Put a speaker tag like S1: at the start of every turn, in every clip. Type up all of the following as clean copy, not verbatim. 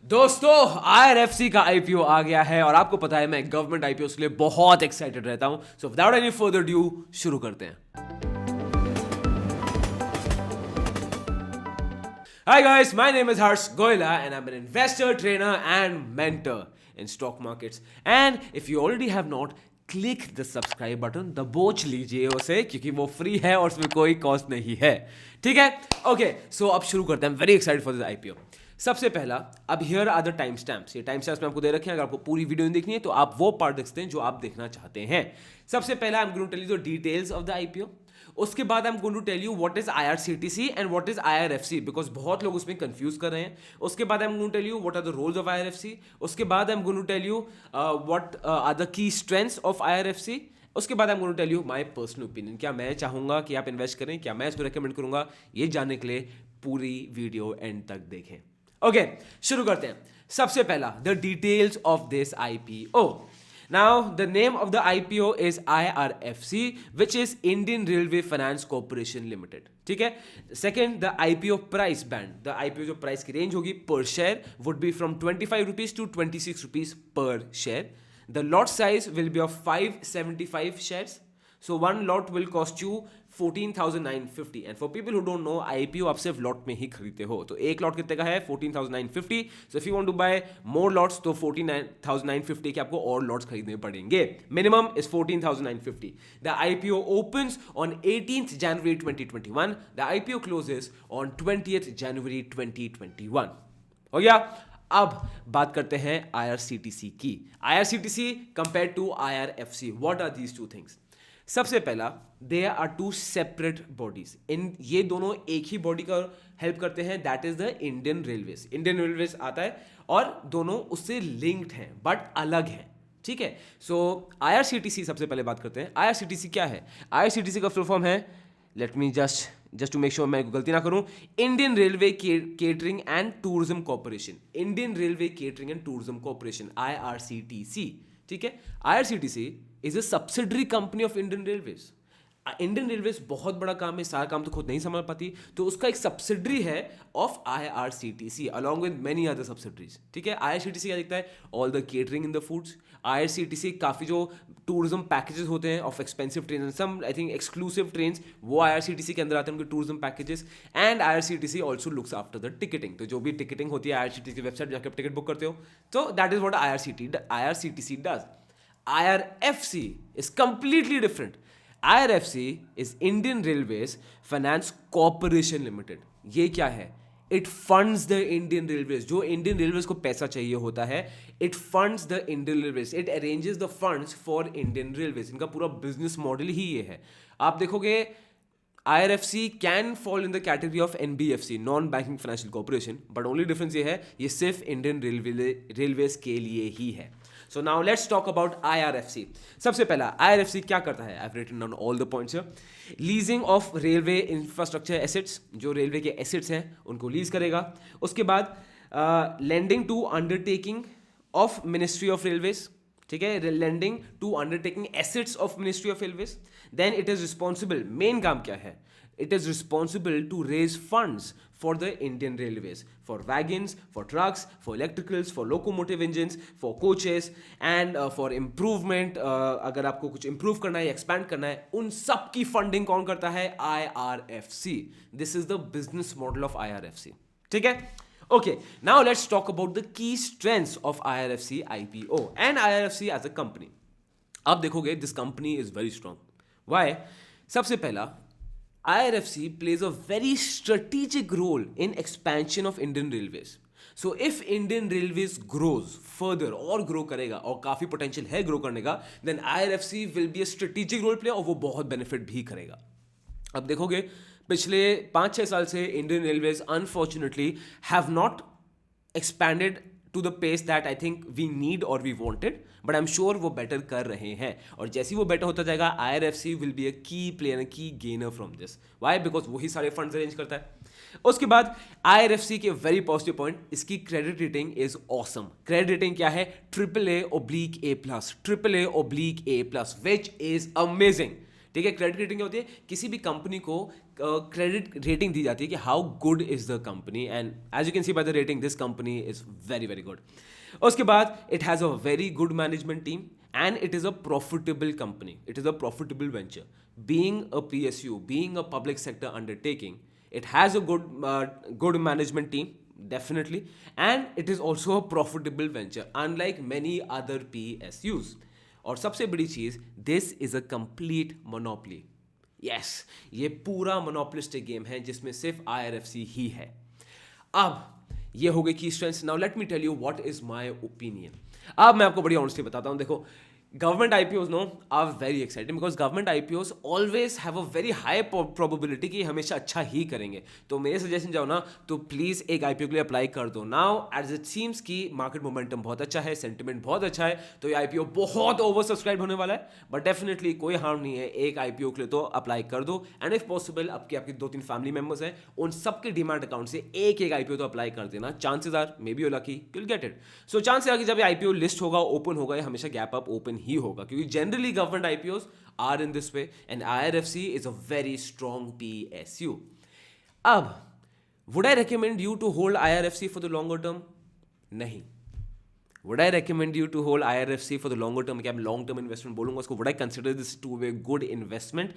S1: दोस्तों आईआरएफसी का आईपीओ आ गया है और आपको पता है मैं गवर्नमेंट आईपीओ के लिए बहुत एक्साइटेड रहता हूं। So without any further due शुरू करते हैं। Hi guys, my name is Harsh Goyla and I'm an investor, trainer and mentor in stock markets. And if you already have not, click the subscribe button, दबोच लीजिए उसे क्योंकि वो free है और उसमें कोई कॉस्ट नहीं है। ठीक है? ओके, सो अब शुरू करते हैं। Very excited for this IPO. सबसे पहला, अब here are the time stamps. ये टाइम स्टैम्प्स में आपको दे रखे हैं। अगर आपको पूरी वीडियो नहीं देखनी है तो आप वो पार्ट देखते हैं जो आप देखना चाहते हैं। सबसे पहला I am going to tell you the details of the IPO. उसके बाद I am going to tell you what is IRCTC and what is IRFC, because बहुत लोग उसमें कंफ्यूज कर रहे हैं। उसके बाद I am going to tell you what are the roles of IRFC. उसके बाद I am going to tell you what are the key strengths of IRFC. उसके बाद I am going to tell you my personal opinion. क्या मैं चाहूंगा कि आप invest करें, क्या मैं इसको रेकमेंड करूंगा, ये जानने के लिए पूरी वीडियो एंड तक देखें। ओके, शुरू करते हैं। सबसे पहला, the details of this IPO. Now, the name of the IPO is IRFC, which is Indian Railway Finance Corporation Limited. ठीक है? Second, the IPO price band. The IPO जो price की range होगी per share would be from 25 rupees to 26 rupees per share. The lot size will be of 575 shares. So one lot will cost you 14,950 and for people who don't know, IPO आप सिर्फ lot में ही खरीदते हो। तो एक lot कितने का है? 14,950. So if you want to buy more lots तो 14,950 के आपको और लॉट्स खरीदने पड़ेंगे। Minimum is 14,950. The IPO opens on 18th January 2021. The IPO closes on 20th January 2021. हो गया? अब बात करते हैं IRCTC की। IRCTC compared to IRFC. What are these two things? सबसे पहला, they are two separate bodies. इन ये दोनों एक ही बॉडी का हेल्प करते हैं, that is the Indian railways. Indian railways आता है और दोनों उससे लिंक्ड हैं बट अलग हैं। ठीक है? सो आईआरसीटीसी सबसे पहले बात करते हैं। आईआरसीटीसी क्या है? आईआरसीटीसी का फुल फॉर्म है, let me just to make sure मैं गलती ना करूं, Indian Railway Catering and Tourism Corporation. Indian Railway Catering and Tourism Corporation, IRCTC. ठीक है? IRCTC is a subsidiary company of Indian railways. Indian Railways बहुत बड़ा काम है, सारा काम तो खुद नहीं संभाल पाती, तो उसका एक सब्सिडरी है of IRCTC along with many other subsidiaries. ठीक है? आईआरसीटीसी क्या देखता है? All the catering in the foods. IRCTC काफ़ी जो टूरिज्म पैकेजेस होते हैं of expensive train, some I think exclusive train, वो आईआरसीटीसी के अंदर आते हैं, उनके tourism packages. And IRCTC also looks after the ticketing. तो जो भी टिकटिंग होती है आईआरसीटीसी की वेबसाइट जाकर आप टिकट बुक करते हो, तो that is what IRCTC does. IRFC is completely different. IRFC is Indian Railways Finance Corporation Limited. ये क्या है? It funds the Indian Railways. जो Indian Railways को पैसा चाहिए होता है, it funds the Indian Railways. It arranges the funds for Indian Railways. इनका पूरा business model ही ये है। आप देखोगे IRFC can fall in the category of NBFC, Non-Banking Financial Corporation, but only difference ये है, ये सिर्फ Indian Railways के लिए ही है। So now let's talk about IRFC. सबसे पहला, IRFC क्या करता है? I've written down all the points here. Leasing of railway infrastructure assets, जो रेलवे के assets हैं उनको लीज करेगा। उसके बाद lending to undertaking of Ministry of Railways, ठीक है? lending to undertaking assets of Ministry of Railways. Then it is responsible, main काम क्या है? It is responsible to raise funds for the Indian Railways, for wagons, for trucks, for electricals, for locomotive engines, for coaches and for improvement. अगर आपको कुछ improve करना है, expand करना है, उन सब की funding कौन करता है? IRFC. This is the business model of IRFC. ठीक है? Okay, now let's talk about the key strengths of IRFC IPO and IRFC as a company. आप देखोगे this company is very strong. Why? सबसे पहला, IRFC plays a very strategic role in expansion of Indian Railways. So if Indian Railways grows further और grow करेगा और काफ़ी potential है grow करने का, then IRFC will be a strategic role player और वो बहुत benefit भी करेगा। अब देखोगे पिछले 5-6 साल से Indian Railways unfortunately have not expanded to the pace that I think we need or we wanted, but I'm sure वो better कर रहे हैं और जैसे ही वो better होता जाएगा IRFC will be a key player, a key gainer from this. Why? Because वही सारे funds arrange करता है। उसके बाद IRFC के very positive point, इसकी credit rating is awesome. Credit rating क्या है? AAA/A+, AAA/A+, which is amazing. ठीक है? क्रेडिट रेटिंग क्या होती है? किसी भी कंपनी को क्रेडिट रेटिंग दी जाती है कि how good is the company, and as you can see by the rating this company is very very good. उसके बाद it has a very good management team and it is a profitable company, it is a profitable venture. Being a PSU, being a public sector undertaking, it has a good management team definitely, and it is also a profitable venture unlike many other PSUs. और सबसे बड़ी चीज, this is a complete monopoly. Yes, ये पूरा monopolistic game है जिसमें सिर्फ IRFC ही है. अब ये हो गई की strengths. Now let me tell you what is my opinion. अब मैं आपको बड़ी ऑनेस्टली बताता हूं. देखो, government IPOs are very exciting because government IPOs always have a very high probability कि हमेशा अच्छा ही करेंगे. तो मेरे सजेशन जाओ ना तो प्लीज़ एक IPO के लिए अप्लाई कर दो. नाउ एज इट सीम्स कि मार्केट मोमेंटम बहुत अच्छा है, सेंटिमेंट बहुत अच्छा है, तो ये IPO बहुत ओवर सब्सक्राइब होने वाला है. बट डेफिनेटली कोई हार्म नहीं है, एक IPO के लिए तो अप्लाई कर दो. एंड इफ पॉसिबल आपके 2-3 फैमिली मेंबर्स हैं, उन सबके डिमांड अकाउंट से एक IPO तो अप्लाई कर देना. Chances are may be you lucky will get it. So chances are कि जब IPO लिस्ट होगा, ओपन होगा, ये हमेशा गैप अप ओपन ही होगा, क्योंकि generally government IPOs are in this way and IRFC is a very strong PSU. अब would I recommend you to hold IRFC for the longer term? नहीं. Would I recommend you to hold IRFC for the longer term? क्या मैं long term investment बोलूंगा उसको? Would I consider this to be good investment?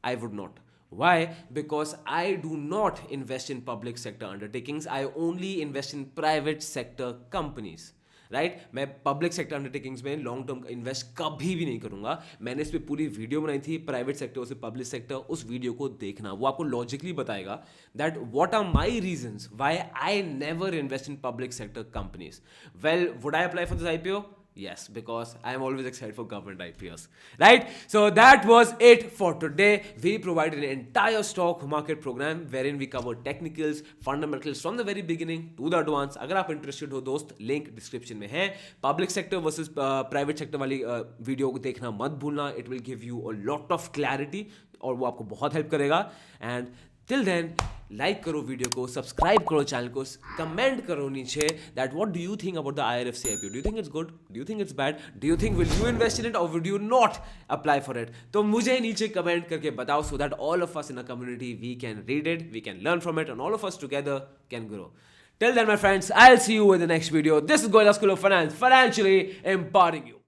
S1: I would not. Why? Because I do not invest in public sector undertakings. I only invest in private sector companies. Right मैं public sector undertakings में long term invest कभी भी नहीं करूंगा. मैंने इस पर पूरी वीडियो बनाई थी, प्राइवेट सेक्टर से पब्लिक सेक्टर. उस वीडियो को देखना, वो आपको लॉजिकली बताएगा that what are my reasons why I never invest in public sector companies. Well, would I apply for this IPO? Yes, because I am always excited for government IPOs. Right? So that was it for today. We provided an entire stock market program wherein we cover technicals, fundamentals from the very beginning to the advanced. अगर आप interested हो दोस्त, link description में है. Public sector versus private sector वाली video को देखना मत भूलना. It will give you a lot of clarity और वो आपको बहुत हेल्प करेगा. एंड टिल देन लाइक करो वीडियो को, सब्सक्राइब करो चैनल को, कमेंट करो नीचे that what do you think about the IRFC IPO. Do you think it's good? Do you think it's bad? Do you think will you invest in it और will you not apply for it? तो मुझे नीचे comment करके बताओ so that all of us in a community we can read it, we can learn from it, and all of us together can grow. Till then, my friends, I'll see you in the next video. This is Goila School of Finance, financially empowering you.